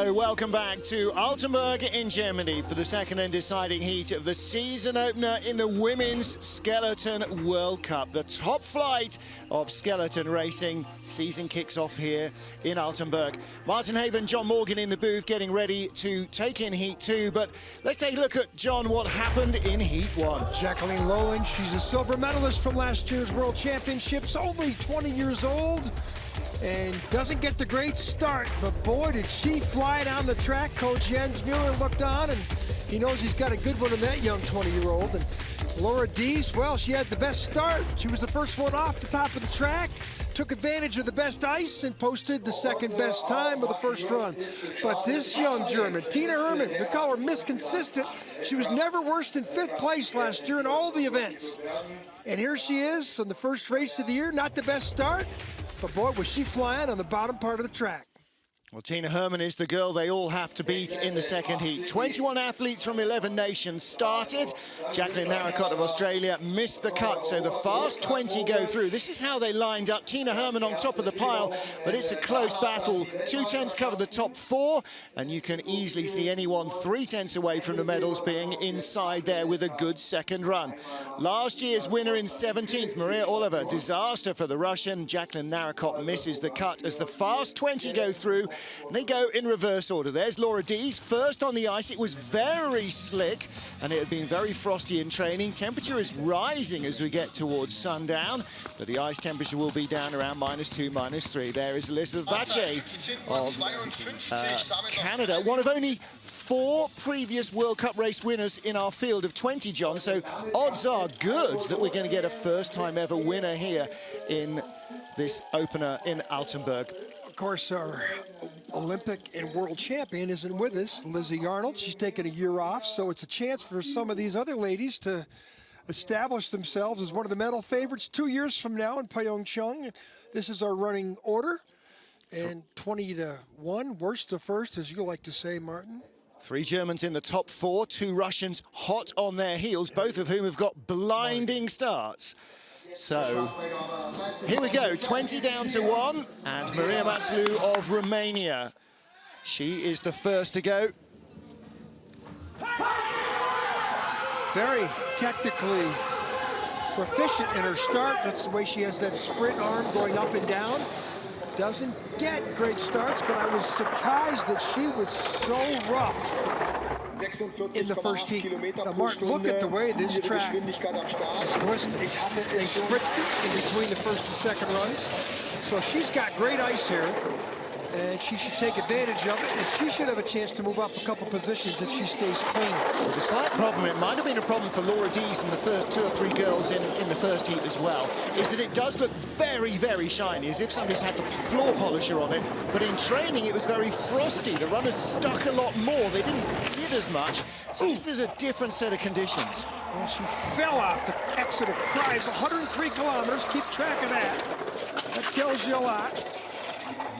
So welcome back to Altenberg in Germany for the second and deciding heat of the season opener in the Women's Skeleton World Cup. The top flight of skeleton racing season kicks off here in Altenberg. Martin Haven, John Morgan in the booth getting ready to take in heat 2. But let's take a look at, John, what happened in heat 1. Jacqueline Lowland, she's a silver medalist from last year's World Championships, only 20 years old. And doesn't get the great start, but boy, did she fly down the track. Coach Jens Mueller looked on, and he knows he's got a good one in that young 20-year-old. And Laura Dees, well, she had the best start. She was the first one off the top of the track, took advantage of the best ice, and posted the second best time of the first run. But this young German, Tina Hermann, we call her Miss Consistent. She was never worse than 5th place last year in all the events. And here she is on the first race of the year, not the best start. But boy, was she flying on the bottom part of the track. Well, Tina Hermann is the girl they all have to beat in the second heat. 21 athletes from 11 nations started. Jacqueline Narracott of Australia missed the cut, so the fast 20 go through. This is how they lined up. Tina Hermann on top of the pile, but it's a close battle. 2/10 cover the top 4, and you can easily see anyone 3/10 away from the medals being inside there with a good second run. Last year's winner in 17th, Maria Oliver, disaster for the Russian. Jacqueline Narracott misses the cut as the fast 20 go through. And they go in reverse order. There's Laura Dees, first on the ice. It was very slick, and it had been very frosty in training. Temperature is rising as we get towards sundown, but the ice temperature will be down around -2, -3. There is Elizabeth Vache of Canada, one of only 4 previous World Cup race winners in our field of 20, John. So odds are good that we're going to get a first-time ever winner here in this opener in Altenberg. Of course, our Olympic and world champion isn't with us, Lizzie Arnold. She's taken a year off, so it's a chance for some of these other ladies to establish themselves as one of the medal favorites 2 years from now in Pyeongchang. This is our running order, and 20-1, worst to first, as you like to say, Martin. 3 Germans in the top 4, 2 Russians hot on their heels, both of whom have got blinding starts. So here we go, 20 down to 1, and Maria Matsalou of Romania. She is the first to go. Very technically proficient in her start. That's the way she has that sprint arm going up and down. Doesn't get great starts, but I was surprised that she was so rough in the first heat. Now, Martin, look at the way this track is glistening. They spritzed it in between the first and second runs. So she's got great ice here, and she should take advantage of it, and she should have a chance to move up a couple positions if she stays clean. Well, the slight problem, it might have been a problem for Laura Dees and the first 2 or 3 girls in the first heat as well, is that it does look very, very shiny, as if somebody's had the floor polisher on it. But in training, it was very frosty. The runners stuck a lot more. They didn't skid as much. So this is a different set of conditions. Well, she fell off the exit of Kreis, 103 kilometers. Keep track of that. That tells you a lot.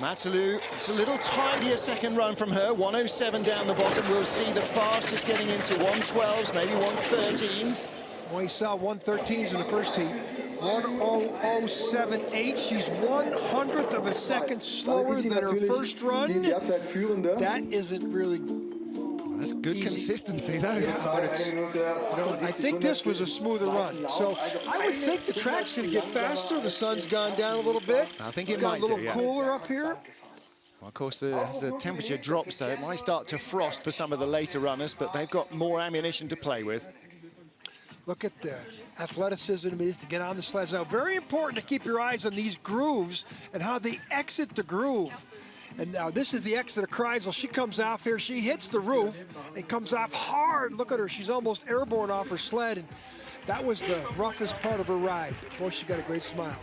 Matsalou, it's a little tidier second run from her, 107 down the bottom. We'll see the fastest getting into 112s, maybe 113s. Well, you saw 113s in the first heat. 10078. She's 100th of a second slower than her first run. That isn't really That's good easy. Consistency, though. Yeah, but it's, I think this was a smoother run. So I would think the track's going to get faster. The sun's gone down a little bit. I think it's got a little cooler up here. Well, of course, as the temperature drops, though, it might start to frost for some of the later runners, but they've got more ammunition to play with. Look at the athleticism it is to get on the sleds. Now, very important to keep your eyes on these grooves and how they exit the groove. And now this is the exit of Kreisel. She comes off here, she hits the roof and comes off hard. Look at her, she's almost airborne off her sled. And that was the roughest part of her ride. But boy, she got a great smile.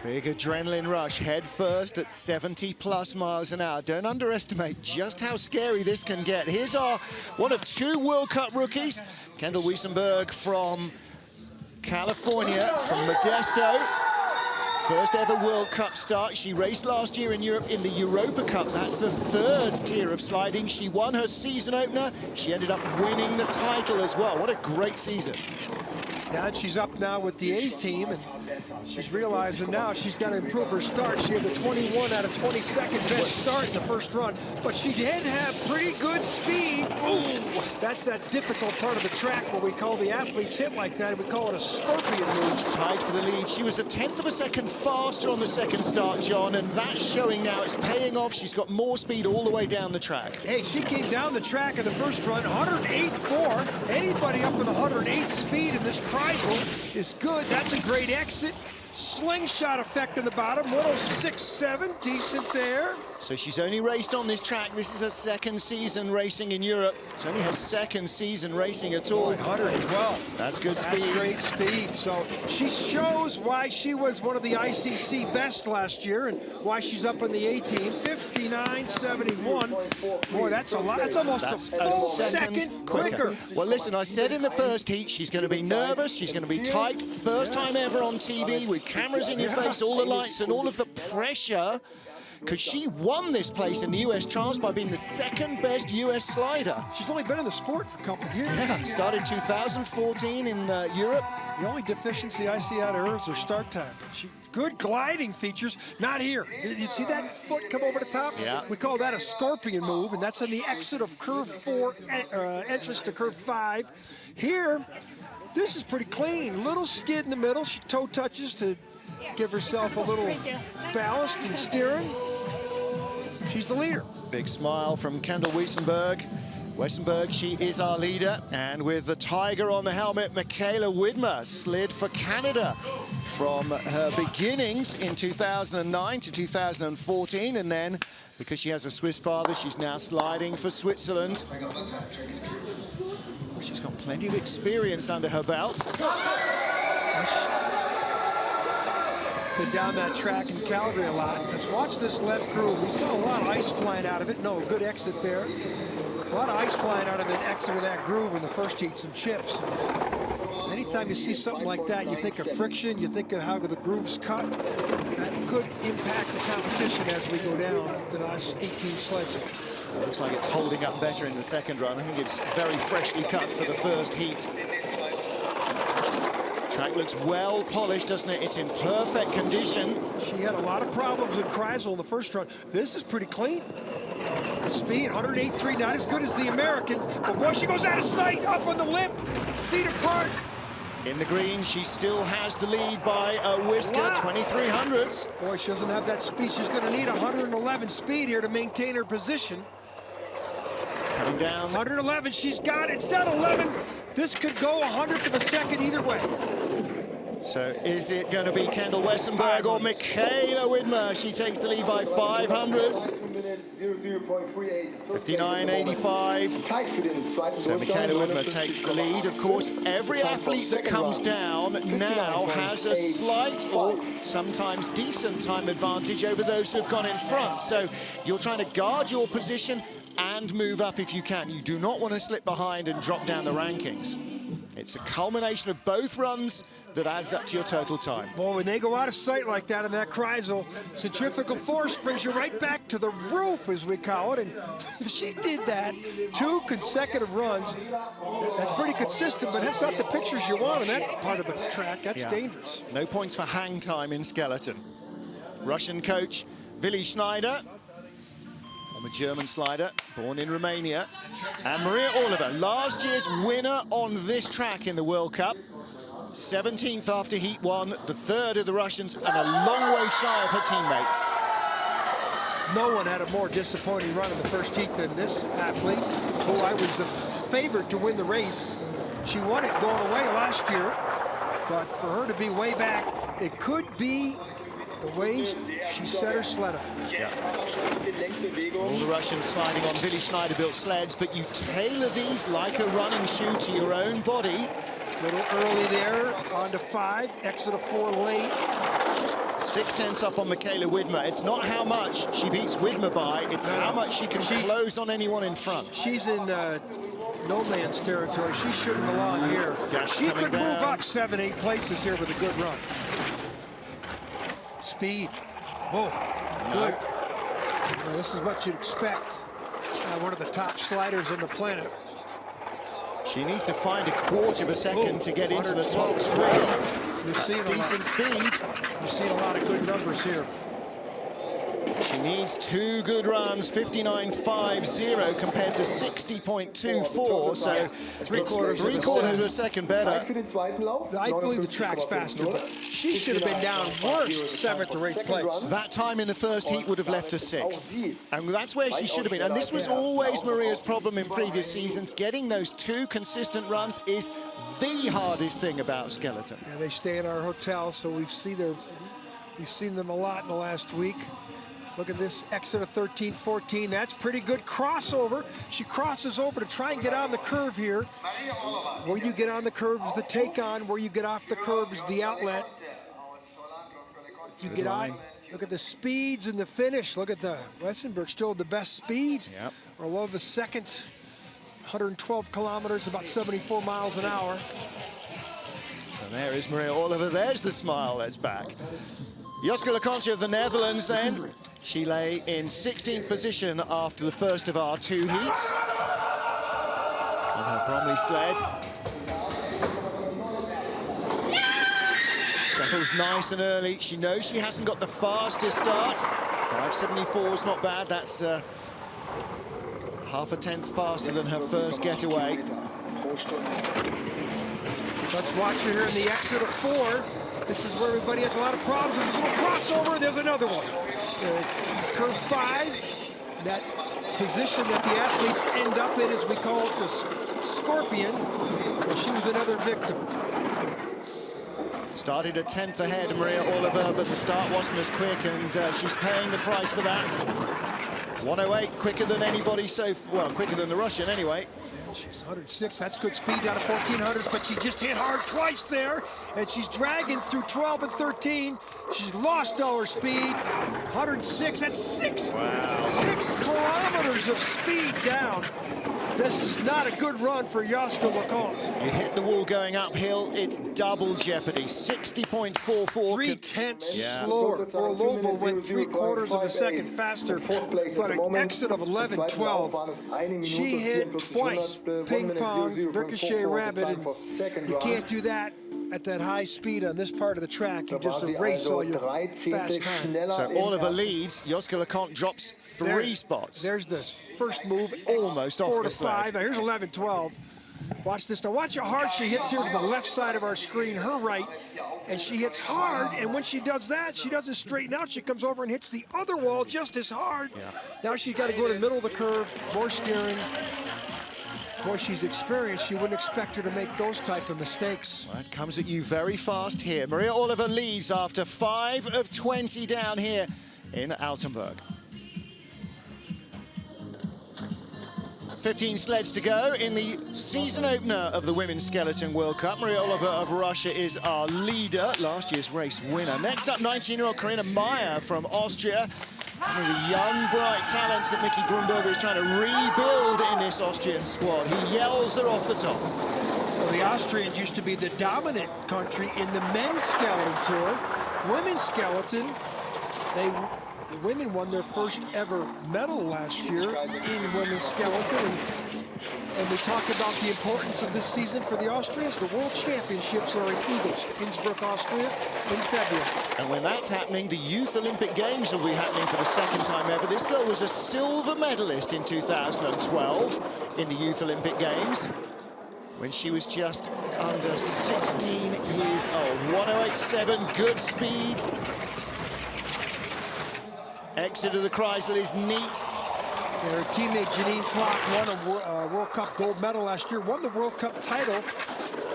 Big adrenaline rush, head first at 70+ miles an hour. Don't underestimate just how scary this can get. Here's our one of 2 World Cup rookies, Kendall Wiesenberg from California, from Modesto. First ever World Cup start. She raced last year in Europe in the Europa Cup. That's the 3rd tier of sliding. She won her season opener. She ended up winning the title as well. What a great season. Yeah, and she's up now with the A team, and she's realizing now she's got to improve her start. She had the 21 out of 22nd best start in the first run, but she did have pretty good speed. Ooh, that's that difficult part of the track where we call the athletes hit like that, and we call it a scorpion move. Tied for the lead. She was a tenth of a second faster on the second start, John, and that's showing now. It's paying off. She's got more speed all the way down the track. Hey, she came down the track in the first run, 108.4. Anybody up with 108 speed in this Kreisel is good. That's a great exit. Slingshot effect in the bottom, 106.7, decent there. So she's only raced on this track. This is her second season racing in Europe. It's only her second season racing at all. 112. That's good speed. That's great speed. So she shows why she was one of the ICC best last year and why she's up in the A team. 59.71. Boy, that's a lot. That's almost a full second quicker. Well, listen, I said in the first heat she's going to be nervous. She's going to be tight. First time ever on TV with cameras in your face, all the lights and all of the pressure. Because she won this place in the US Trials by being the second best US slider. She's only been in the sport for a couple of years. Yeah, started 2014 in Europe. The only deficiency I see out of her is her start time. Good gliding features, not here. You see that foot come over the top? Yeah. We call that a scorpion move, and that's on the exit of curve 4, entrance to curve 5. Here, this is pretty clean. Little skid in the middle. She toe touches to give herself a little ballast and steering. She's the leader. Big smile from Kendall Weissenberg. Weissenberg, she is our leader. And with the tiger on the helmet, Michaela Widmer slid for Canada from her beginnings in 2009 to 2014. And then, because she has a Swiss father, she's now sliding for Switzerland. She's got plenty of experience under her belt. Been down that track in Calgary a lot. Let's watch this left groove. We saw a lot of ice flying out of it. No, good exit there. A lot of ice flying out of it, exit of that groove in the first heat, some chips. Anytime you see something like that, you think of friction, you think of how the groove's cut. That could impact the competition as we go down the last 18 sleds. Looks like it's holding up better in the second run. I think it's very freshly cut for the first heat. Track looks well polished, doesn't it? It's in perfect condition. She had a lot of problems in Kreisel in the first run. This is pretty clean. Speed, 108.3, not as good as the American, but boy, she goes out of sight, up on the lip, feet apart. In the green, she still has the lead by a whisker, wow. 23 hundredths. Boy, she doesn't have that speed. She's going to need 111 speed here to maintain her position. Coming down. 111, she's got it. It's down 11. This could go 100th of a second either way. So is it going to be Kendall Weissenberg or Michaela Widmer? She takes the lead by 5 hundredths. 59.85. So Michaela Widmer takes the lead. Of course, every athlete that comes down now has a slight or sometimes decent time advantage over those who have gone in front. So you're trying to guard your position and move up if you can. You do not want to slip behind and drop down the rankings. It's a culmination of both runs that adds up to your total time. Well, when they go out of sight like that in that Kreisel, centrifugal force brings you right back to the roof, as we call it, and she did that 2 consecutive runs. That's pretty consistent, but that's not the pictures you want in that part of the track. That's dangerous. No points for hang time in skeleton. Russian coach Willi Schneider, former German slider, born in Romania. And Maria Oliver, last year's winner on this track in the World Cup. 17th after Heat 1, the third of the Russians, and a long way shy of her teammates. No one had a more disappointing run in the first heat than this athlete, who I was the favorite to win the race. She won it going away last year, but for her to be way back, it could be the way she set her sled up. Yeah. All the Russians sliding on Willi Schneider-built sleds, but you tailor these like a running shoe to your own body. A little early there, on to 5, exit of 4 late. 6/10 up on Michaela Widmer. It's not how much she beats Widmer by, it's how much she can close on anyone in front. She's in no man's territory. She shouldn't belong here. She could move up 7, 8 places here with a good run. Speed. Oh, good. Well, this is what you'd expect. One of the top sliders on the planet. She needs to find a quarter of a second to get into the top 12. That's decent speed. You're seeing a lot of good numbers here. She needs 2 good runs, 59.50 compared to 60.24, so three-quarters of a second better. I believe the track's faster, but she should have been down worst 7th or 8th place. That time in the first heat would have left her 6th, and that's where she should have been. And this was always Maria's problem in previous seasons. Getting those 2 consistent runs is the hardest thing about skeleton. Yeah, they stay in our hotel, so we've seen them a lot in the last week. Look at this exit of 13-14. That's pretty good crossover. She crosses over to try and get on the curve here. Where you get on the curve is the take on. Where you get off the curve is the outlet. If you get on, look at the speeds in the finish. Look at the Erzgebirge still the best speed. Yep. Orlova's second, 112 kilometers, about 74 miles an hour. So there is Maria Oliver. There's the smile that's back. Joske LeConte of the Netherlands then. She lay in 16th position after the first of our 2 heats on her Bromley sled. Settles nice and early. She knows she hasn't got the fastest start. 5.74 is not bad. That's half a tenth faster than her first getaway. Let's watch her here in the exit of 4. This is where everybody has a lot of problems with this little crossover. There's another one. Curve 5, that position that the athletes end up in, as we call it, the scorpion. She was another victim. Started a tenth ahead, Maria Oliver, but the start wasn't as quick, and she's paying the price for that. 108, quicker than anybody well, quicker than the Russian anyway. She's 106, that's good speed down to 1400s, but she just hit hard twice there, and she's dragging through 12 and 13. She's lost all her speed. 106, that's 6 kilometers of speed down. This is not a good run for Joske LeConte. You hit the wall going uphill, it's double jeopardy. 60.44. 3/10 slower. Orlova went 3/4 of a second faster, but an exit of 11-12. She hit twice, ping pong, ricochet rabbit, and you can't do that at that high speed on this part of the track. You just erase all your fast time. So Oliver leads, Joske LeConte drops 3 spots. There's this first move, almost off the sled. 4 to 5. Now here's 11-12. Watch this. Now watch how hard she hits here to the left side of our screen, her right, and she hits hard. And when she does that, she doesn't straighten out. She comes over and hits the other wall just as hard. Yeah. Now she's got to go to the middle of the curve, more steering. Boy, she's experienced. You wouldn't expect her to make those type of mistakes. Well, that comes at you very fast here. Maria Oliver leads after 5 of 20 down here in Altenberg. 15 sleds to go in the season opener of the Women's Skeleton World Cup. Maria Oliver of Russia is our leader, last year's race winner. Next up, 19-year-old Karina Meyer from Austria. One of the young, bright talents that Mickey Grunberger is trying to rebuild in this Austrian squad. He yells her off the top. Well, the Austrians used to be the dominant country in the men's skeleton tour. Women's skeleton, the women won their first ever medal last year in women's skeleton. And we talk about the importance of this season for the Austrians. The World Championships are in Innsbruck, Austria, in February. And when that's happening, the Youth Olympic Games will be happening for the 2nd time ever. This girl was a silver medalist in 2012 in the Youth Olympic Games when she was just under 16 years old. 108.7, good speed. Exit of the Kreisel is neat. Her teammate Janine Flock won a World Cup gold medal last year, won the World Cup title,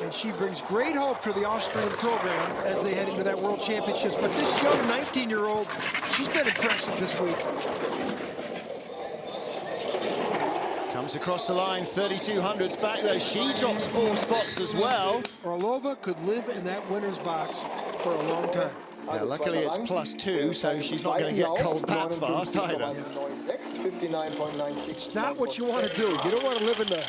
and she brings great hope for the Austrian program as they head into that World Championships. But this young 19-year-old, she's been impressive this week. Comes across the line, 3200s back though. She drops 4 spots as well. Orlova could live in that winner's box for a long time. Yeah, luckily it's +2, so she's not going to get cold that fast either. It's not what you want to do. You don't want to live in the...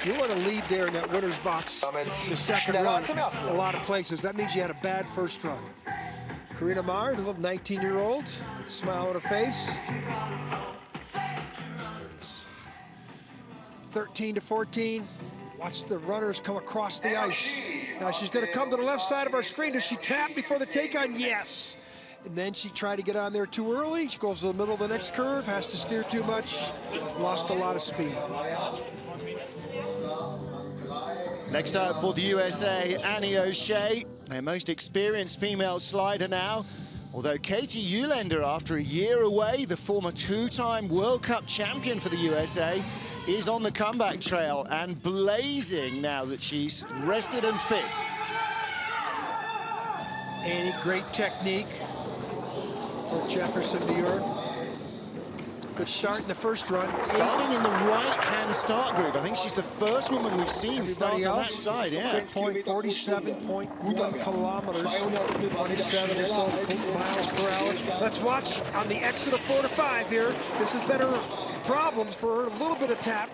You want to lead there in that winner's box the second run a lot of places. That means you had a bad first run. Karina Meyer, the little 19-year-old, good smile on her face. 13 to 14. Watch the runners come across the ice. Now she's going to come to the left side of our screen. Does she tap before the take-on? Yes. And then she tried to get on there too early. She goes to the middle of the next curve, has to steer too much, lost a lot of speed. Next up for the USA, Annie O'Shea, their most experienced female slider now. Although Katie Eulander, after a year away, the former two-time World Cup champion for the USA, is on the comeback trail and blazing now that she's rested and fit. Annie, great technique for Jefferson, New York. Good start in the first run. Starting in the right-hand start group. I think she's the first woman we've seen start on that side, yeah. Good point, 47.1 kilometers, 27 or so miles per hour. Let's watch on the exit of 4 to 5 here. This has better problems for her, a little bit of tap.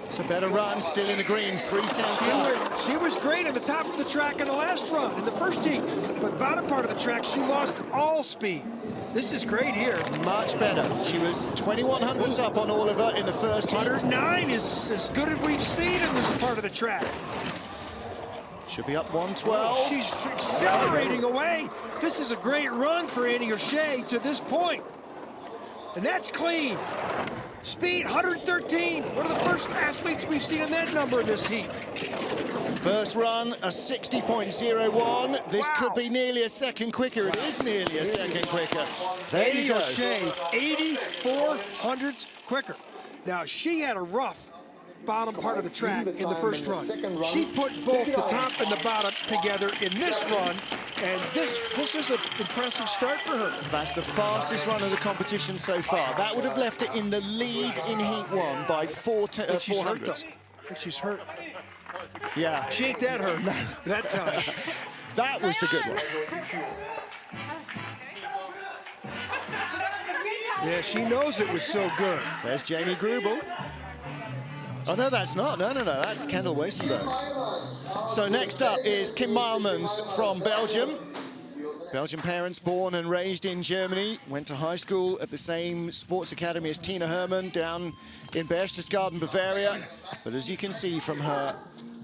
It's a better run, still in the green, 3:10. She was great at the top of the track in the last run, in the first heat. But the bottom part of the track, she lost all speed. This is great here. Much better. She was 2100s up on Oliver in the first heat. 109 is as good as we've seen in this part of the track. Should be up 112. She's accelerating away. This is a great run for Annie O'Shea to this point. And that's clean. Speed, 113. One of the first athletes we've seen in that number in this heat. First run, a 60.01. This could be nearly a second quicker. It is nearly a second quicker. There you go. O'Shea, 84 hundredths quicker. Now, she had a rough bottom part of the track in the first run. She put both the top and the bottom together in this run, and this is an impressive start for her. That's the fastest run of the competition so far. That would have left her in the lead in Heat 1 by 4 hundredths. I think she's hurt. Yeah. She ain't that hurt that time. That was the good one. Yeah, she knows it was so good. There's Jamie Grubel. Oh, no, that's not. No, that's Kendall Weissenberg. So next up is Kim Meilmans from Belgium. Belgian parents, born and raised in Germany, went to high school at the same sports academy as Tina Hermann down in Berchtesgaden, Bavaria. But as you can see from her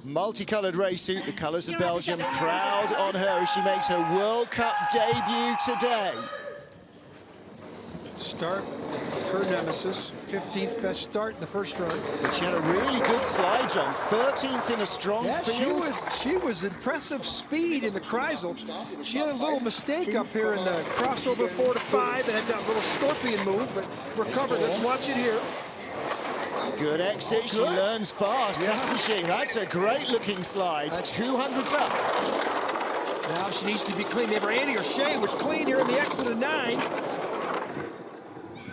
multicolored race suit, the colors of Belgium, proud on her as she makes her World Cup debut today. Start, her nemesis, 15th best start in the first run. But she had a really good slide, John. 13th in a strong field. She was impressive speed in the Kreisel. She had a little mistake up here in the crossover 4 to 5 and had that little scorpion move, but recovered. Let's watch it here. Good exit. She learns fast, doesn't she? That's a great-looking slide. 200s up. Now she needs to be clean. Remember, Annie O'Shea was clean here in the exit of 9.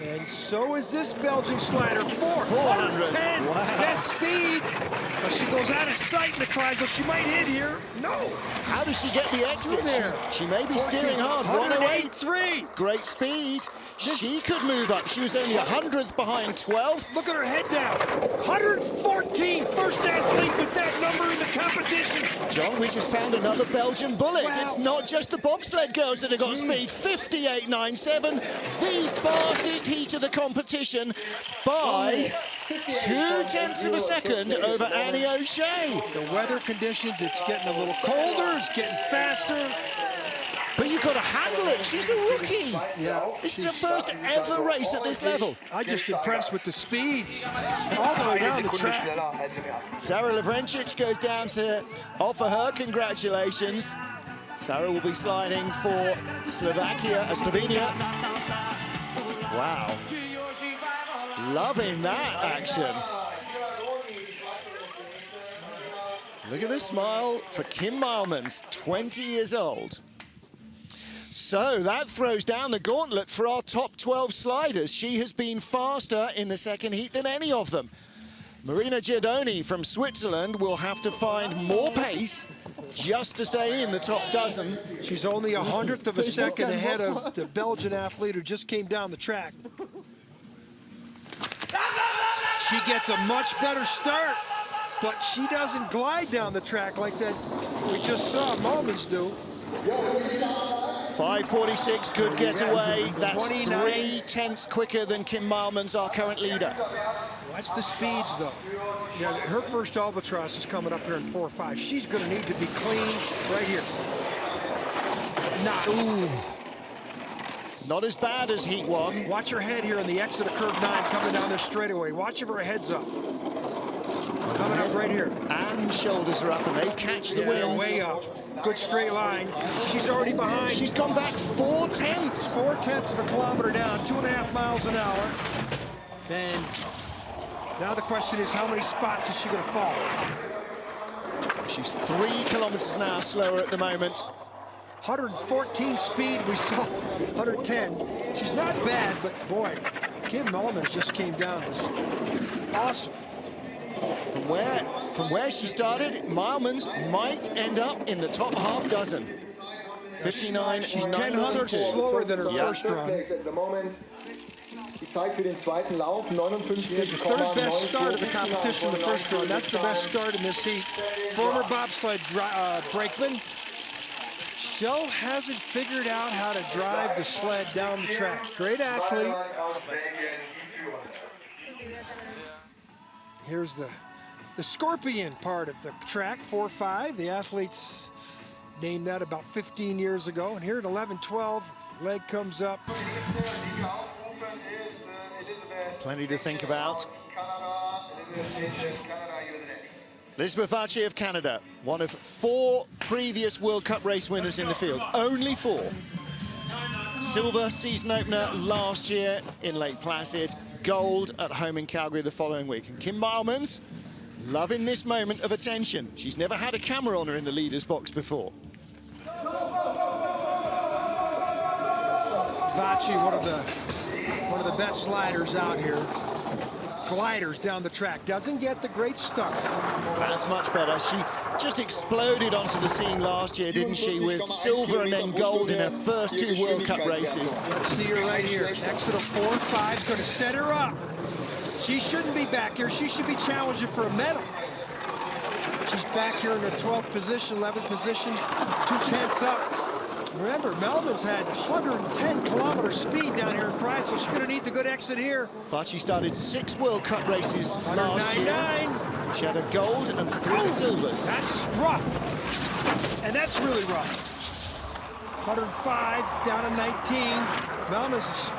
And so is this Belgian slider. 410. Wow. Best speed. But she goes out of sight in the Kreisel. She might hit here. No. How does she get the exit? There. She may be steering hard. 108. 108.3. Great speed. She could move up. She was only 100th behind 12th. Look at her head down. 114. First athlete with that number in the competition. John, we just found another Belgian bullet. Wow. It's not just the bobsled girls that have got speed. 58.97. The fastest heat of the competition by 0.2 of a second over Annie O'Shea. The weather conditions, it's getting a little colder, it's getting faster. But you've got to handle it. She's a rookie. Yeah. This is the first ever race at this level. I'm just impressed with the speeds all the way down the track. Sarah Lavrencic goes down to offer her congratulations. Sarah will be sliding for Slovenia. Wow. Loving that action. Look at the smile for Kim Meilmans, 20 years old. So that throws down the gauntlet for our top 12 sliders. She has been faster in the second heat than any of them. Marina Giardoni from Switzerland will have to find more pace just to stay in the top dozen. She's only 100th of a second ahead of the Belgian athlete who just came down the track. She gets a much better start, but she doesn't glide down the track like that we just saw Meilmans do. 5:46 could get away. That's 29. 0.3 quicker than Kim Meilmans, our current leader. Watch the speeds, though. Yeah, her first albatross is coming up here in 4.5. She's going to need to be clean right here. Ooh. Not as bad as heat 1. Watch her head here in the exit of curve 9 coming down this straightaway. Watch if her head's up. Coming up right here. And shoulders are up and they catch the wind. Way up. Good straight line. She's already behind. She's gone back 4/10. 4/10 of a kilometer down, 2.5 miles an hour. And now the question is, how many spots is she going to fall? She's 3 kilometers an hour slower at the moment. 114 speed, we saw 110. She's not bad, but boy, Kim Mullins just came down. It was awesome. From where she started, Mullins might end up in the top half dozen. 59. She's 10 hundredths slower than her first run. At the moment. Die Zeit für den zweiten Lauf, 59,9. She had the third best start of the competition, the first run. That's the best start in this heat. Former bobsled brakeman. Still hasn't figured out how to drive the sled down the track. Great athlete. Here's the scorpion part of the track, 4.5. The athletes named that about 15 years ago. And here at 11:12, leg comes up. Plenty to think about. Elizabeth Vachi of Canada, one of 4 previous World Cup race winners in the field. Only 4. Silver season opener last year in Lake Placid. Gold at home in Calgary the following week. And Kim Mullins loving this moment of attention. She's never had a camera on her in the leader's box before. Vachi, one of the best sliders out here. Gliders down the track. Doesn't get the great start. That's much better. She just exploded onto the scene last year, didn't she, with silver and then gold in her first 2 World Cup races. Let's see her right here. Exit of 4.5 is going to set her up. She shouldn't be back here. She should be challenging for a medal. She's back here in the 12th position, 11th position, 2/10 up. Remember, Melvin's had 110 kilometer speed down here in Christ, so she's going to need the good exit here. Vachi started 6 World Cup races last year. She had a gold and 3 silvers. That's rough. And that's really rough. 105 down to 19. Melvin's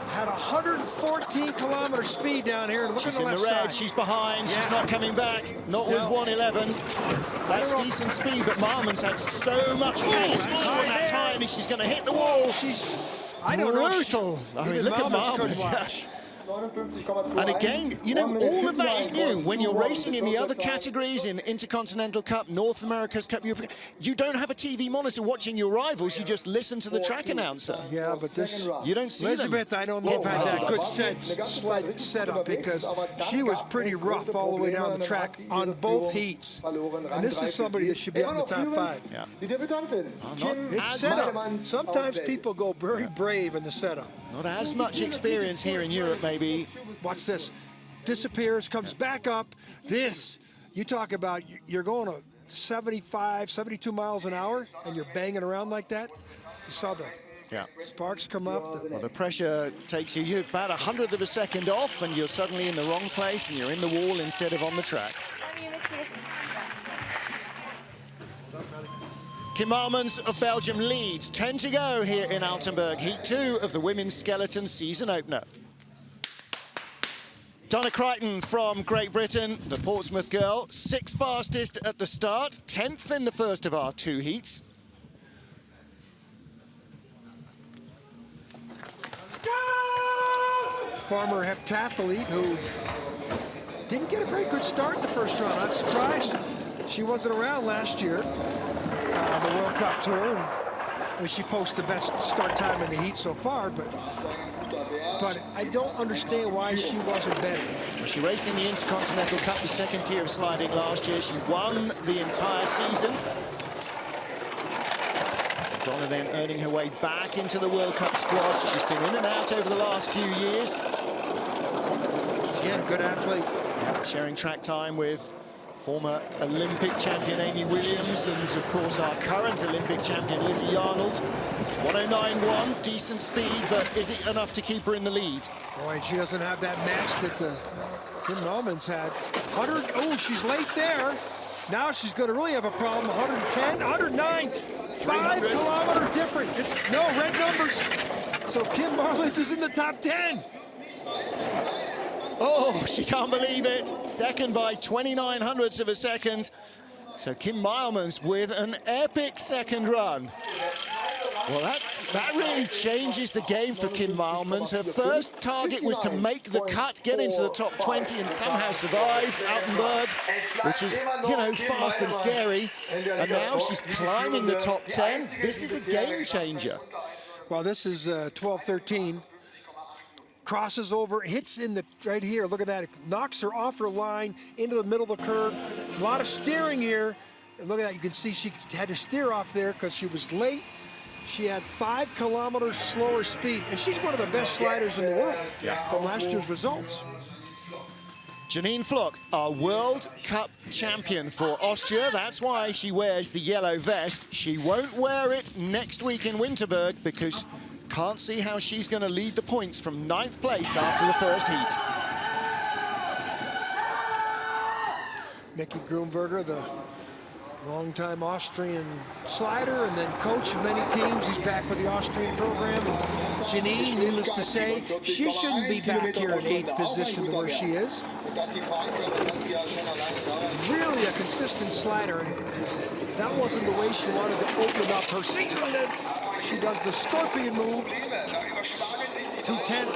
had 114 kilometer speed down here. Look She's at the in left the red. side. She's behind. Yeah. She's not coming back. Not with 1:11. That's decent speed, but Mullins had so much pace. That's high, and she's going to hit the wall. She's brutal. I mean, look at Mullins. And again, you know, all of that is new. When you're racing in the other categories, in Intercontinental Cup, North America's Cup, you don't have a TV monitor watching your rivals. You just listen to the track announcer. Yeah, but this... You don't see Elizabeth, them. I don't think had that good sled setup because she was pretty rough all the way down the track on both heats. And this is somebody that should be up in the top 5. Yeah. It's setup. Sometimes people go very brave in the setup. Not as much experience here in Europe, maybe. Watch this. Disappears, comes back up. This, you talk about, you're going to 75, 72 miles an hour, and you're banging around like that. You saw the sparks come up. Well, the pressure takes you about 100th of a second off, and you're suddenly in the wrong place, and you're in the wall instead of on the track. Kim Mullins of Belgium leads. 10 to go here in Altenberg. Heat 2 of the women's skeleton season opener. Donna Crichton from Great Britain, the Portsmouth girl, 6th fastest at the start, 10th in the first of our 2 heats. Former heptathlete who didn't get a very good start in the first round. I'm surprised she wasn't around last year. The World Cup Tour. And she posted the best start time in the heat so far, but I don't understand why she wasn't better. Well, she raced in the Intercontinental Cup, the 2nd tier of sliding last year. She won the entire season. Donna then earning her way back into the World Cup squad. She's been in and out over the last few years. Again, good athlete. Yeah, sharing track time with former Olympic champion Amy Williams and, of course, our current Olympic champion Lizzie Arnold. 109.1, decent speed, but is it enough to keep her in the lead? Boy, she doesn't have that match that Kim Mullins had. 100, oh, she's late there. Now she's going to really have a problem. 110, 109, 5 kilometer difference. It's no red numbers. So Kim Marlins is in the top 10. Oh, she can't believe it. Second by 29 hundredths of a second. So Kim Marlins with an epic second run. Well, that really changes the game for Kim Marlins. Her first target was to make the cut, get into the top 20 and somehow survive Altenberg, which is, you know, fast and scary. And now she's climbing the top 10. This is a game changer. Well, this is 12-13. Crosses over, hits in the right here. Look at that. It knocks her off her line into the middle of the curve. A lot of steering here. And look at that. You can see she had to steer off there because she was late. She had 5 kilometers slower speed, and she's one of the best sliders in the world from last year's results. Janine Flock, our World Cup champion for Austria. That's why she wears the yellow vest. She won't wear it next week in Winterberg because can't see how she's going to lead the points from 9th place after the first heat. Mickey Grumberger, the longtime Austrian slider and then coach of many teams. He's back with the Austrian program. And Janine, needless to say, she shouldn't be back here in 8th position to where she is. Really a consistent slider, and that wasn't the way she wanted to open up her season. And she does the scorpion move. 2/10.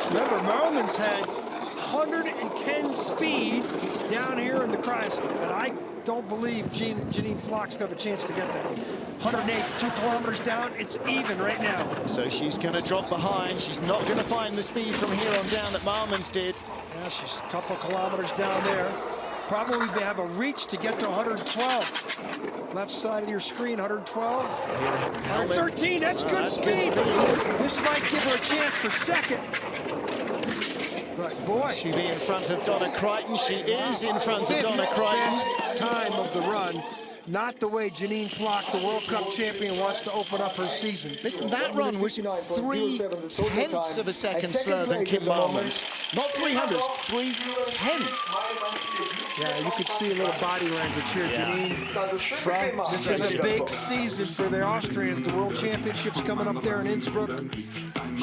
Remember, Marlins had 110 speed down here in the crest, and I don't believe Janine Flock's got a chance to get that. 108, 2 kilometers down, it's even right now. So she's going to drop behind. She's not going to find the speed from here on down that Marlins did. Yeah, she's a couple kilometers down there. Probably have a reach to get to 112. Left side of your screen, 112. 113, that's good speed. This might give her a chance for second. But boy, she'll be in front of Donna Crichton. She is in front of Donna Crichton. Best time of the run. Not the way Janine Flock, the World Cup champion, wants to open up her season. Listen, that run was 3/10 of a second slower than Kim Marlins. Not 300s, 3/10. Yeah, you could see a little body language here, Janine. This is a big season for the Austrians. The World Championships coming up there in Innsbruck.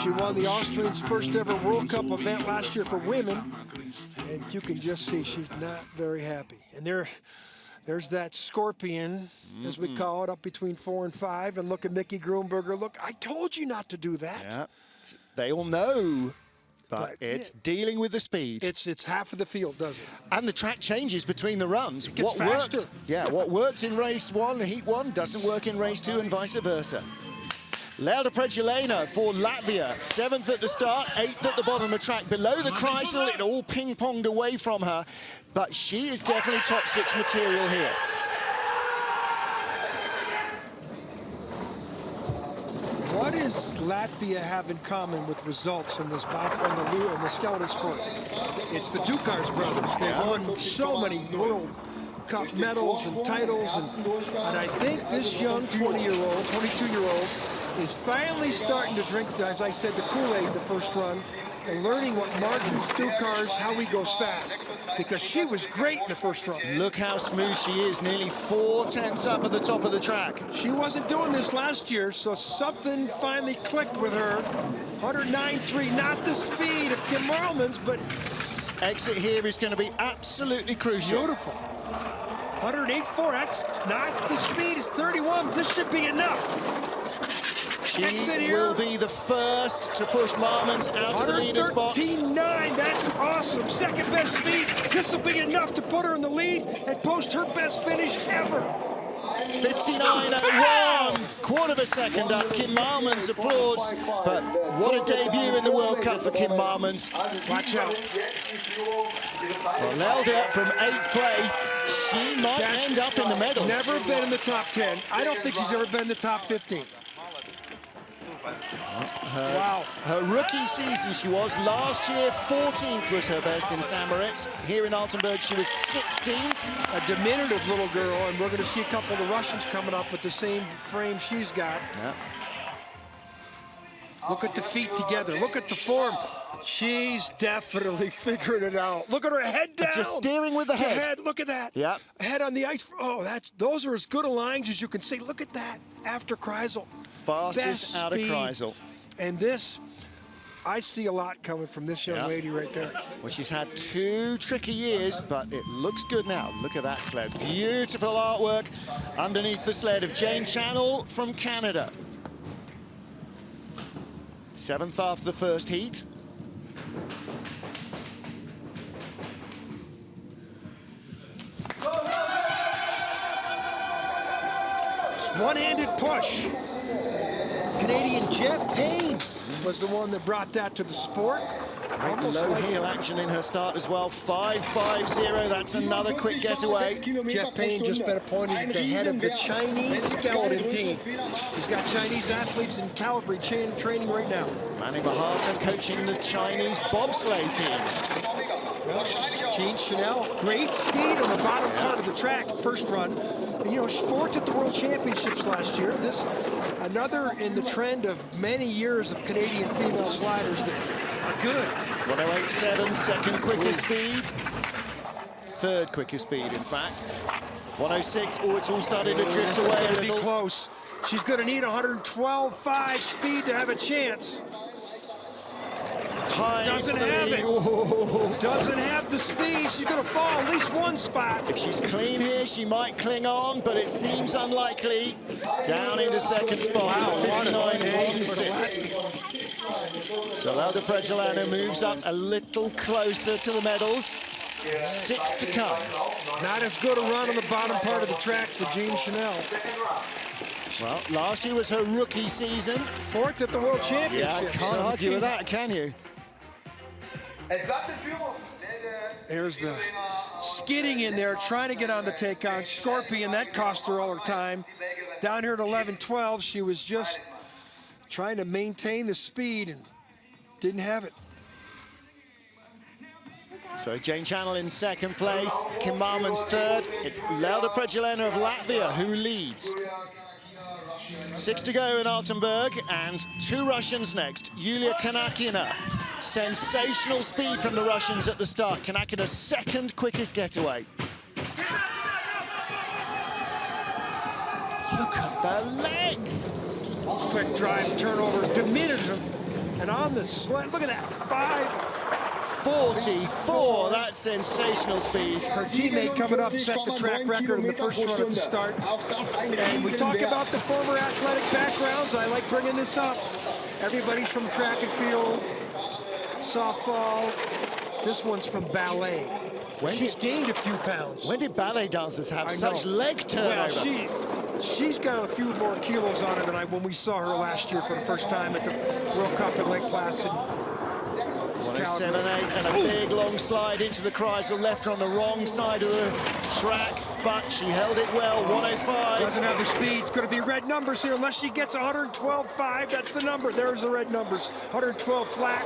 She won the Austrians' first ever World Cup event last year for women. And you can just see she's not very happy. And there's that scorpion, as we call it, up between 4 and 5. And look at Mickey Grumberger. Look, I told you not to do that. Yeah, they all know. But it's dealing with the speed. It's half of the field, doesn't it? And the track changes between the runs. It gets faster. What worked in race 1, heat 1, doesn't work in race 2 and vice versa. Lelda Pregelena for Latvia, 7th at the start, 8th at the bottom of the track. Below the Kreisel, it all ping-ponged away from her, but she is definitely top 6 material here. What does Latvia have in common with results in this in the skeleton sport? It's the Dukars brothers. They've won so many World Cup medals and titles, and I think this young 20-year-old, 22-year-old, is finally starting to drink, as I said, the Kool-Aid in the first run, and learning what Martin Dukars, how he goes fast, because she was great in the first run. Look how smooth she is, nearly 4/10 up at the top of the track. She wasn't doing this last year, so something finally clicked with her. 109.3, not the speed of Kim Marlins, but exit here is going to be absolutely crucial. Beautiful. 108.4, that's not the speed, it's 31. This should be enough. She will be the first to push Marlins out of the leader's box. 113.9, that's awesome. Second best speed. This will be enough to put her in the lead and post her best finish ever. 59.01, quarter of a second up. Kim Marlins applauds, but what a debut in the World Cup for Kim Marlins. Watch out. Well, Lelda from 8th place, she might end up in the medals. Never been in the top 10. I don't think she's ever been in the top 15. Her rookie season, she was. Last year, 14th was her best in St. Moritz. Here in Altenberg, she was 16th. A diminutive little girl, and we're going to see a couple of the Russians coming up with the same frame she's got. Yeah. Look at the feet together. Look at the form. She's definitely figuring it out. Look at her head down. Just steering with the head. Look at that. Yep. Head on the ice. Oh, those are as good a lines as you can see. Look at that after Kreisel. Fastest out of Kreisel. And this, I see a lot coming from this young lady right there. Well, she's had 2 tricky years, but it looks good now. Look at that sled. Beautiful artwork underneath the sled of Jane Channel from Canada. 7th after the first heat. One-handed push. Canadian Jeff Payne was the one that brought that to the sport. Low heel action in her start as well. 5.50. That's another quick getaway. Jeff Payne just been appointed at the head of the Chinese skeleton team. He's got Chinese athletes in Calgary training right now. Manny Bahata coaching the Chinese bobsleigh team. Jean Chanel, great speed on the bottom part of the track, first run. And, you know, she 4th at the World Championships last year. This, another in the trend of many years of Canadian female sliders that are good. 1:08.7, second quickest speed. 3rd quickest speed, in fact. 1:06. Oh, it's all starting to drift away a little. Be close. She's going to need 112.5 speed to have a chance. Doesn't have it. Doesn't have the speed. She's going to fall at least one spot. If she's clean here, she might cling on, but it seems unlikely. Down into second spot. 59.16. So Lelda Pregelano moves up a little closer to the medals. 6 to come. Not as good a run on the bottom part of the track for Jean Chanel. Well, last year was her rookie season. 4th at the World Championship. Yeah, I can't argue with that, can you? There's the skidding in there, trying to get on the takeout. Scorpion, that cost her all her time. Down here at 11.12, she was just trying to maintain the speed and didn't have it. So Jane Channel in 2nd place, Kim Marmon's 3rd. It's Lelda Pregelano of Latvia who leads. 6 to go in Altenberg, and 2 Russians next. Yulia Kanakina. Sensational speed from the Russians at the start. Kanakina's 2nd quickest getaway. Look at the legs. Quick drive turnover, diminutive, and on the sled. Look at that, 5.44. That's sensational speed. Her teammate coming up set the track record in the first run at the start. And we talk about the former athletic backgrounds. I like bringing this up. Everybody's from track and field, softball. This one's from ballet. She's gained a few pounds. When did ballet dancers have such leg turnover? Well, she's got a few more kilos on her than when we saw her last year for the first time at the World Cup at Lake Placid. 1:07.8 and a big long slide into the Kreisel. Left her on the wrong side of the track, but she held it well. 1:05. Doesn't have the speed. It's going to be red numbers here unless she gets 112.5. That's the number. There's the red numbers. 112 flat.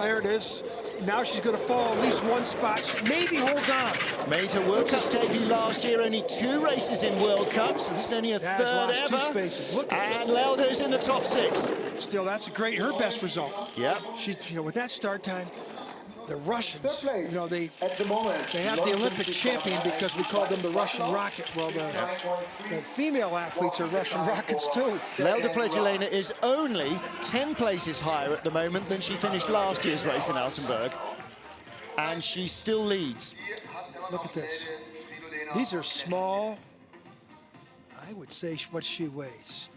There it is. Now she's going to fall at least one spot. She maybe holds on. Made her World Cup debut last year. Only 2 races in World Cup, so this is only a 3rd ever. And Lelda's in the top 6. Still, that's a great, her best result. Yeah. She, you know, with that start time, the Russians, you know, they At the moment, have the Olympic champion because we call them the Russian Rocket. Well, the female athletes are Russian Rockets too. Lelda Pregelano is only 10 places higher at the moment than she finished last year's race in Altenberg, and she still leads. Look at this. These are small. I would say what she weighs.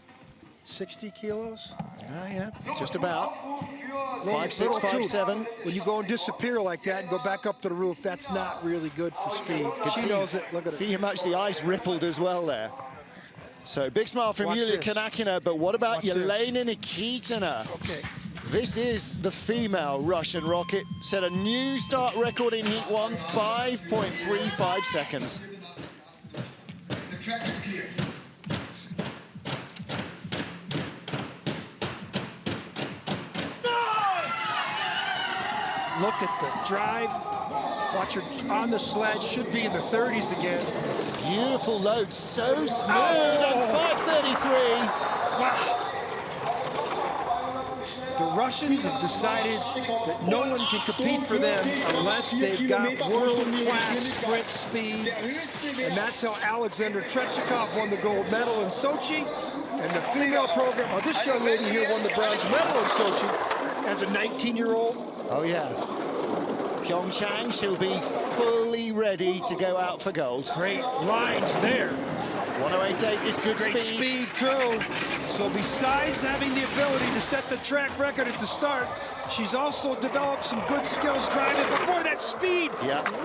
60 kilos? Yeah, just about. 5'6", 5'7". When you go and disappear like that and go back up to the roof, that's not really good for speed. She knows it. Look at See how much the ice rippled as well there. So big smile from Yulia Kanakina, but what about Yelena Nikitina? Okay. This is the female Russian rocket. Set a new start record in Heat 1, 5.35 seconds. The track is clear. Look at the drive. Watch her on the sled. Should be in the 30s again. Beautiful load. So smooth on 5.33. Wow. The Russians have decided that no one can compete for them unless they've got world-class sprint speed. And that's how Alexander Trechikov won the gold medal in Sochi. And the female program, oh, this young lady here won the bronze medal in Sochi as a 19-year-old. Oh, yeah. Pyeongchang, she'll be fully ready to go out for gold. Great lines there. 108.8 is good Great speed. too. So besides having the ability to set the track record at the start, she's also developed some good skills driving. But boy, that speed,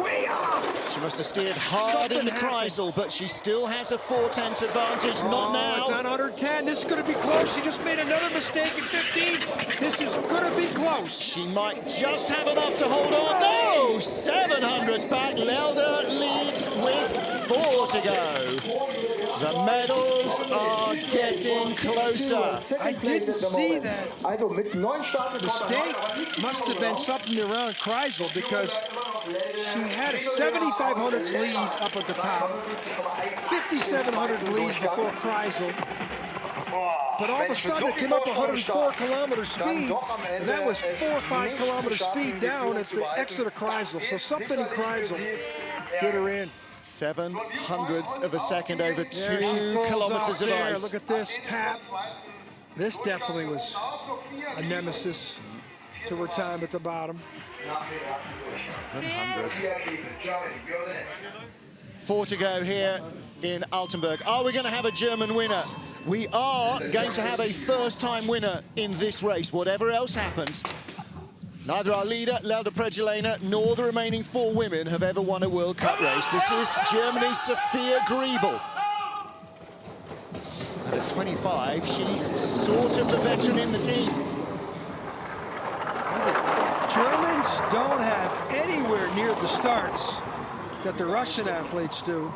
way off. She must have steered hard in the Kreisel, but she still has a 4/10 advantage. Not now. It's on 110. This is going to be close. She just made another mistake at 15. This is going to be close. She might just have enough to hold on. No! 700s back. Lelder leads with 4 to go. The medals are getting closer. I didn't see that mistake. Must have been something around Kreisel because she had a 7,500s lead up at the top, 5,700 lead before Kreisel. But all of a sudden it came up 104 kilometer speed, and that was 4 or 5 kilometer speed down at the exit of Kreisel. So something in Kreisel did her in. 700ths of a second over 2 kilometers of ice. Look at this tap. This definitely was a nemesis to her time at the bottom. 700s. 4 to go here in Altenberg. Are we going to have a German winner? We are going to have a first-time winner in this race, whatever else happens. Neither our leader, Lelder Pregelena, nor the remaining 4 women have ever won a World Cup race. This is Germany's Sophia Griebel. And at 25, she's sort of the veteran in the team. And the Germans don't have anywhere near the starts that the Russian athletes do.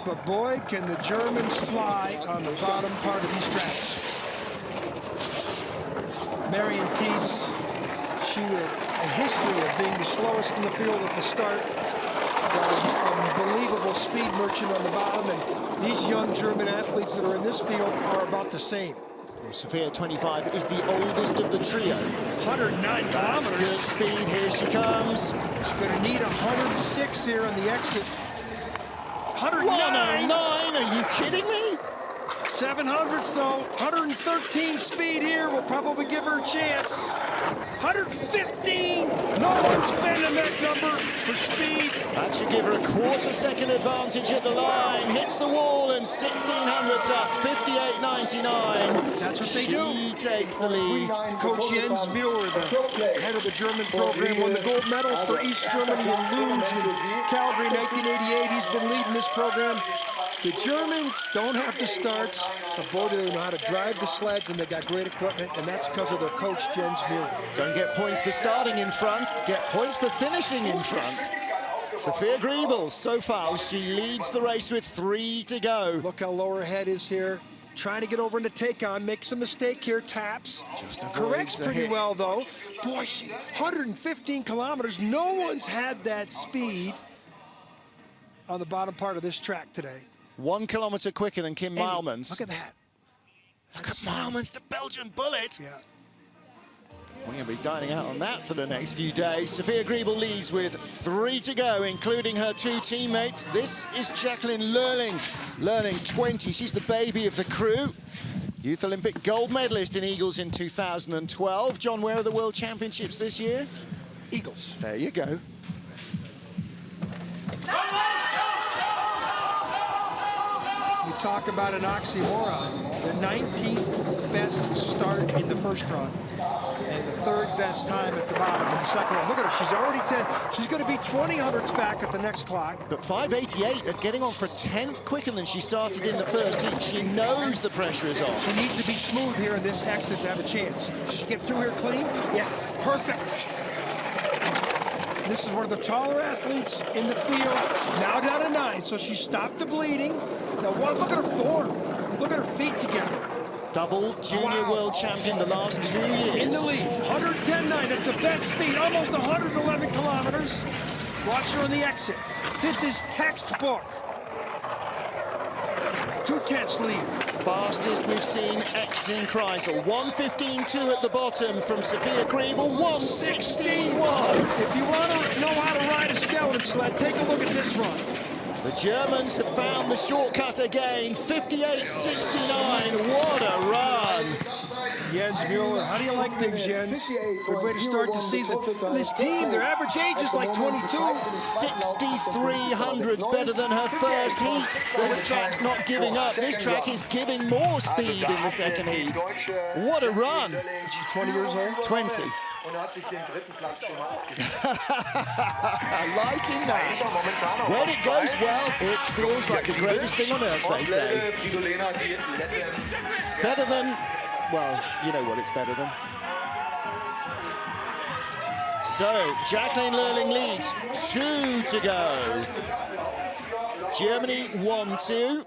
But boy, can the Germans fly on the bottom part of these tracks. Marion Thies, she had a history of being the slowest in the field at the start, an unbelievable speed merchant on the bottom, and these young German athletes that are in this field are about the same. Well, Sophia, 25, is the oldest of the trio. 109 kilometers. Good speed, here she comes. She's going to need 106 here on the exit. 109! 109, are you kidding me? 700s though, 113 speed here will probably give her a chance. 115, no one's bending that number for speed. That should give her a quarter-second advantage at the line. Hits the wall and 1600s up, 58.99. That's what they do. She takes the lead. Coach Jens Mueller, the head of the German program, won the gold medal for East Germany in Luge in Calgary 1988. He's been leading this program. The Germans don't have the starts, but boy, they know how to drive the sleds, and they got great equipment, and that's because of their coach, Jens Mueller. Don't get points for starting in front, get points for finishing in front. Sophia Griebel, so far, she leads the race with 3 to go. Look how low her head is here. Trying to get over into take-on, makes a mistake here, taps. Corrects pretty well, though. Boy, 115 kilometers. No one's had that speed on the bottom part of this track today. 1 kilometer quicker than Kim Meilmans. Look at that. Look at Meilmans, the Belgian bullet. Yeah. We're going to be dining out on that for the next few days. Sophia Griebel leads with 3 to go, including her 2 teammates. This is Jacqueline Lerling. Lerling, 20. She's the baby of the crew. Youth Olympic gold medalist in Eagles in 2012. John, where are the World Championships this year? Eagles. There you go. You talk about an oxymoron. The 19th best start in the first run and the 3rd best time at the bottom in the second run. Look at her, she's already 10. She's going to be 20 hundredths back at the next clock. But 5:88, that's getting on for a 10th quicker than she started in the first heat. She knows the pressure is on. She needs to be smooth here in this exit to have a chance. Does she get through here clean? Yeah, perfect. This is one of the taller athletes in the field. Now down to 9, so she stopped the bleeding. Now look at her form. Look at her feet together. Double junior world champion the last 2 years. In the lead, 110.9, that's the best speed, almost 111 kilometers. Watch her on the exit. This is textbook. 2 2/10 lead. Fastest we've seen exiting Kreisel. 1:15.2 at the bottom from Sophia Griebel. 1:16.1. If you want to know how to ride a skeleton sled, take a look at this run. The Germans have found the shortcut again. 58.69. What a run! Jens Mueller, how do you like things, Jens? Good way to start the season. And this team, their average age is like 22. 6,300's better than her first heat. This track's not giving up. This track is giving more speed in the second heat. What a run! Is she 20 years old? 20. Liking that. When it goes well, it feels like the greatest thing on earth, they say. Better than, well, you know what it's better than. So, Jacqueline Lurling leads, 2 to go. Germany 1-2.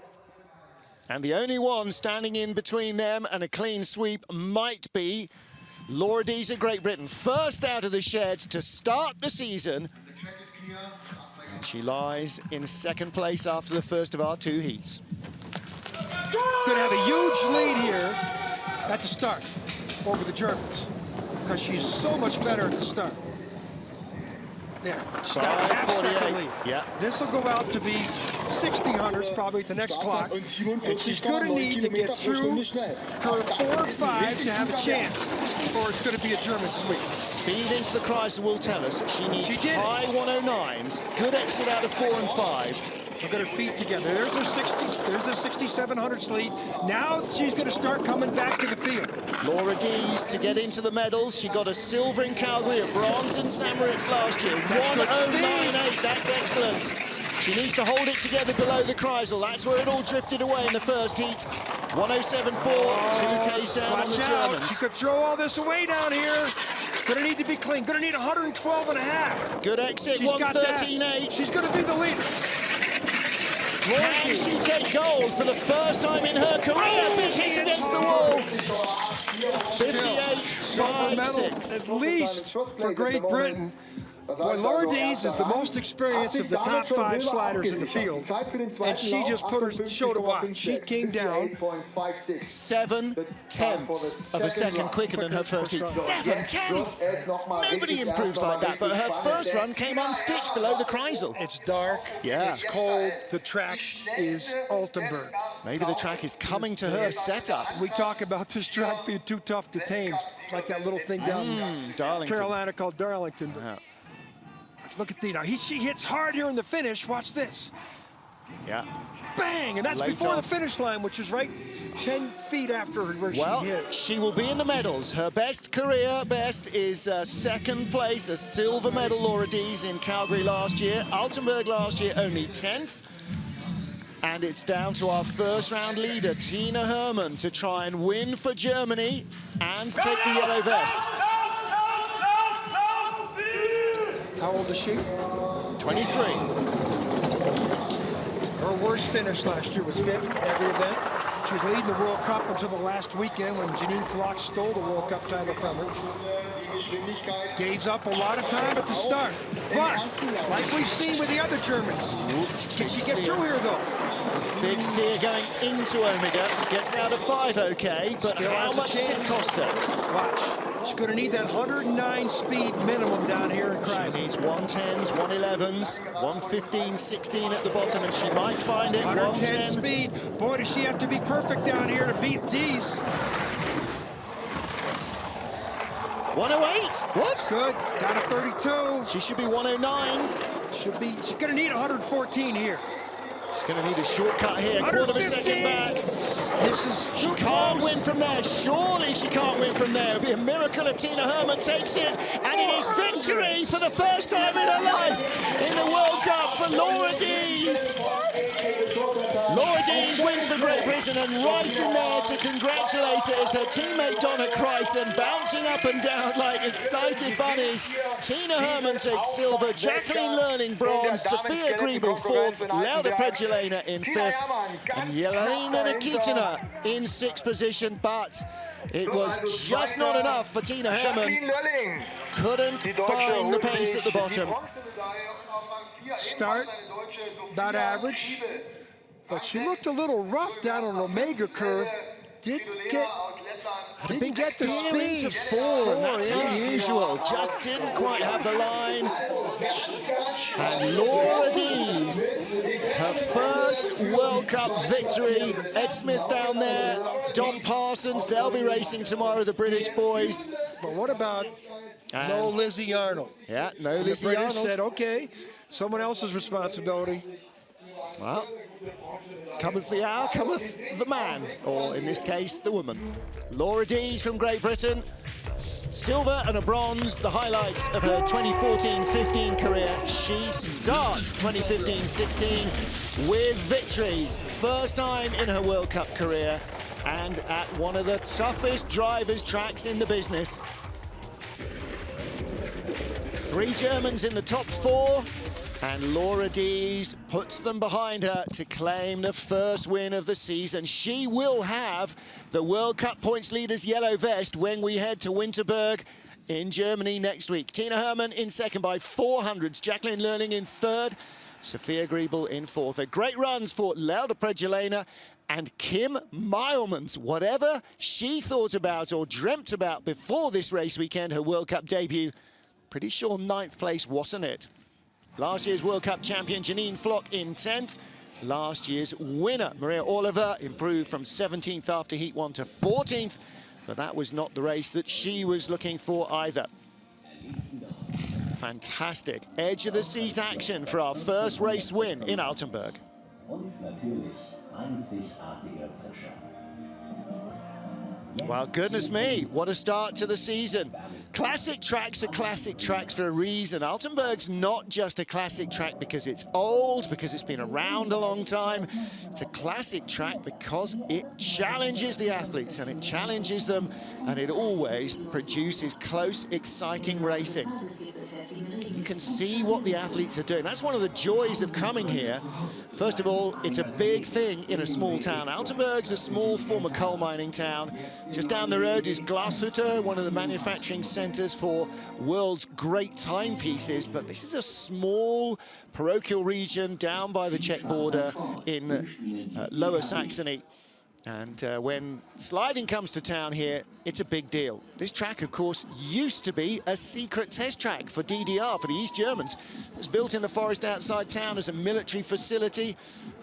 And the only one standing in between them and a clean sweep might be Laura Dees of Great Britain. First out of the shed to start the season. And she lies in second place after the first of our 2 heats. Going to have a huge lead here at the start over the Germans because she's so much better at the start. There, she's got a half-second lead. Yeah. This will go out to be 60/100s probably at the next clock, and she's going to need to get through her 4 or 5 to have a chance, or it's going to be a German sweep. Speed into the Kreisel will tell us she needs high 109s. Good exit out of 4 and 5. Look at her feet together. There's her 6700s lead. Now she's going to start coming back to the field. Laura Dees to get into the medals. She got a silver in Calgary, a bronze in St. Moritz last year. 1:09.8, that's excellent. She needs to hold it together below the Kreisel. That's where it all drifted away in the first heat. 1:07.4, 2Ks down on the Germans. She could throw all this away down here. Gonna need to be clean. Gonna need 112.5. Good exit, 1:13.8. She's gonna be the leader. Can she take gold for the first time in her career? Big hit against the wall. 58.56. At least for Great Britain. Boy, Laura Dees is the most experienced of the top 5 sliders in the field, and she just put her show to watch. She came down 7/10 of a second quicker than her first heat. 7/10. Nobody improves like that, but her first run came unstitched below the Kreisel. It's dark, it's cold, the track is Altenberg. Maybe the track is coming to her setup. We talk about this track being too tough to tame, like that little thing down in Carolina called Darlington. Look at Thea. She hits hard here in the finish. Watch this. Yeah. Bang! And that's before the finish line, which is right 10 feet after where she hit. She will be in the medals. Her best career best is second place, a silver medal, Laura Dees, in Calgary last year. Altenberg last year, only 10th. And it's down to our first round leader, Tina Hermann, to try and win for Germany and take the yellow vest. How old is she? 23. Her worst finish last year was 5th every event. She was leading the World Cup until the last weekend when Janine Flock stole the World Cup title from her. Gave up a lot of time at the start. But, like we've seen with the other Germans, can she get through here, though? Big steer going into Omega. Gets out of 5, okay, but how much does it cost her? Watch. She's going to need that 109 speed minimum down here in Kreisel. She needs 110s, 111s, 115.16 at the bottom, and she might find it. 110 speed. Boy, does she have to be perfect down here to beat Dees. 108. What? Good. Down to 32. She should be 109s. She's going to need 114 here. She's going to need a shortcut here. Quarter of a second back. This is she can't win from there. Surely she can't win from there. It'll be a miracle if Tina Hermann takes it. And it is victory for the first time in her life in the World Cup for Laura Dees. Laura Dees wins for Great Britain, and right in there to congratulate her is her teammate Donna Crichton, bouncing up and down like excited bunnies. Tina Hermann takes silver, Jacqueline Lurling bronze, Sophia Griebel 4th, Lauda Predjelena in 5th, and Jelena Nikitina in 6th position, but it was just not enough for Tina Hermann. Couldn't find the pace at the bottom. Start about average. but she looked a little rough down on Omega curve. Didn't get The big the steer into speed. four, and that's Yeah. unusual. Just didn't quite have the line. And Laura Dees, her first World Cup victory. Ed Smith down there, Don Parsons, they'll be racing tomorrow, the British boys. But what about no And- Lizzie Arnold? Yeah, no And the Lizzie British Arnold. said, okay, someone else's responsibility. Well, cometh the hour, cometh the man, or in this case, the woman. Laura Dees from Great Britain. Silver and a bronze, the highlights of her 2014-15 career. She starts 2015-16 with victory. First time in her World Cup career, and at one of the toughest drivers' tracks in the business. 3 Germans in the top 4. And Laura Dees puts them behind her to claim the first win of the season. She will have the World Cup points leader's yellow vest when we head to Winterberg in Germany next week. Tina Hermann in second by 400s. Jacqueline Lerling in third. Sophia Griebel in fourth. A great runs for Lelda Pregelena and Kim Meilmans. Whatever she thought about or dreamt about before this race weekend, her World Cup debut, pretty sure 9th place wasn't it. Last year's World Cup champion Janine Flock in 10th. Last year's winner Maria Oliver improved from 17th after Heat 1 to 14th, but that was not the race that she was looking for either. Fantastic edge of the seat action for our first race win in Altenberg. Und natürlich einzigartige Frische. Well, goodness me, what a start to the season. Classic tracks are classic tracks for a reason. Altenberg's not just a classic track because it's old, because it's been around a long time. It's a classic track because it challenges the athletes and it challenges them, and it always produces close, exciting racing. You can see what the athletes are doing. That's one of the joys of coming here. First of all, it's a big thing in a small town. Altenberg's a small former coal mining town. Just down the road is Glashütte, one of the manufacturing centers for world's great timepieces. But this is a small parochial region down by the Czech border in Lower Saxony. And when sliding comes to town here, it's a big deal. This track, of course, used to be a secret test track for DDR, for the East Germans. It was built in the forest outside town as a military facility.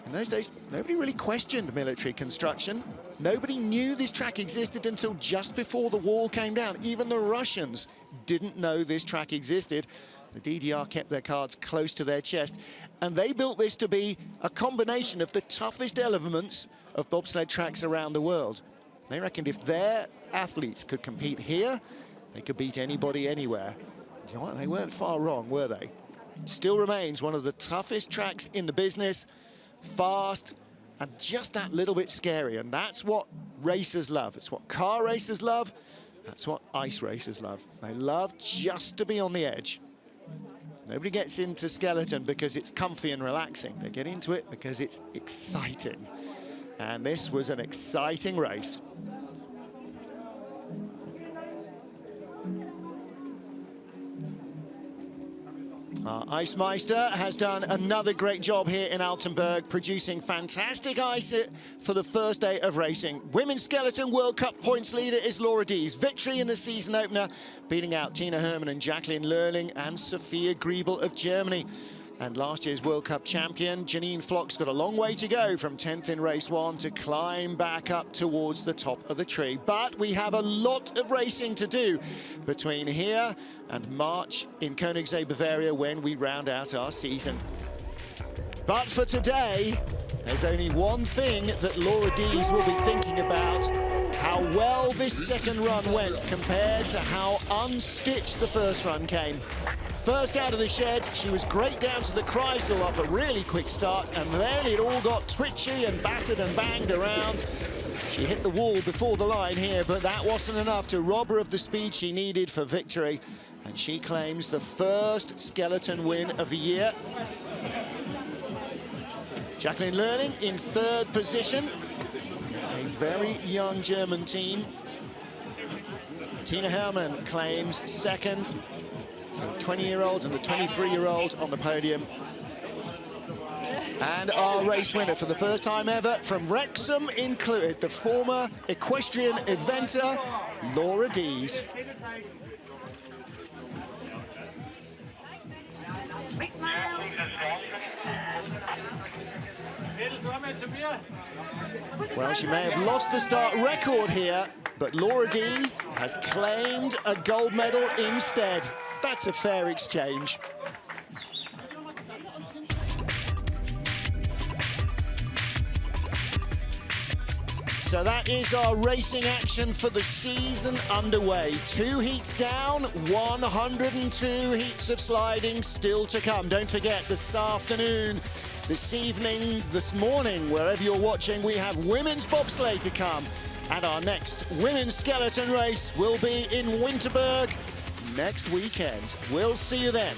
In those days, nobody really questioned military construction. Nobody knew this track existed until just before the wall came down. Even the Russians didn't know this track existed. The DDR kept their cards close to their chest, and they built this to be a combination of the toughest elements of bobsled tracks around the world. They reckoned if their athletes could compete here, they could beat anybody anywhere. You know what? They weren't far wrong, were they? Still remains one of the toughest tracks in the business, fast, and just that little bit scary, and that's what racers love. It's what car racers love. That's what ice racers love. They love just to be on the edge. Nobody gets into skeleton because it's comfy and relaxing. They get into it because it's exciting. And this was an exciting race. Our Ice Meister has done another great job here in Altenberg, producing fantastic ice for the first day of racing. Women's Skeleton World Cup points leader is Laura Dees. Victory in the season opener, beating out Tina Hermann and Jacqueline Lerling and Sophia Griebel of Germany. And last year's World Cup champion, Janine Flock's got a long way to go from 10th in race 1 to climb back up towards the top of the tree. But we have a lot of racing to do between here and March in Königssee, Bavaria, when we round out our season. But for today, there's only one thing that Laura Dees will be thinking about: how well this second run went compared to how unstitched the first run came. First out of the shed, she was great down to the Kreisel off a really quick start, and then it all got twitchy and battered and banged around. She hit the wall before the line here, but that wasn't enough to rob her of the speed she needed for victory, and she claims the first skeleton win of the year. Jacqueline Lerling in third position, a very young German team. Tina Hermann claims second. So the 20-year-old and the 23-year-old on the podium. And our race winner for the first time ever from Wrexham included the former equestrian eventer, Laura Dees. Big smile. Well, she may have lost the start record here, but Laura Dees has claimed a gold medal instead. That's a fair exchange. So that is our racing action for the season underway. 2 heats down, 102 heats of sliding still to come. Don't forget, this afternoon, this evening, this morning, wherever you're watching, we have women's bobsleigh to come. And our next women's skeleton race will be in Winterberg next weekend. We'll see you then.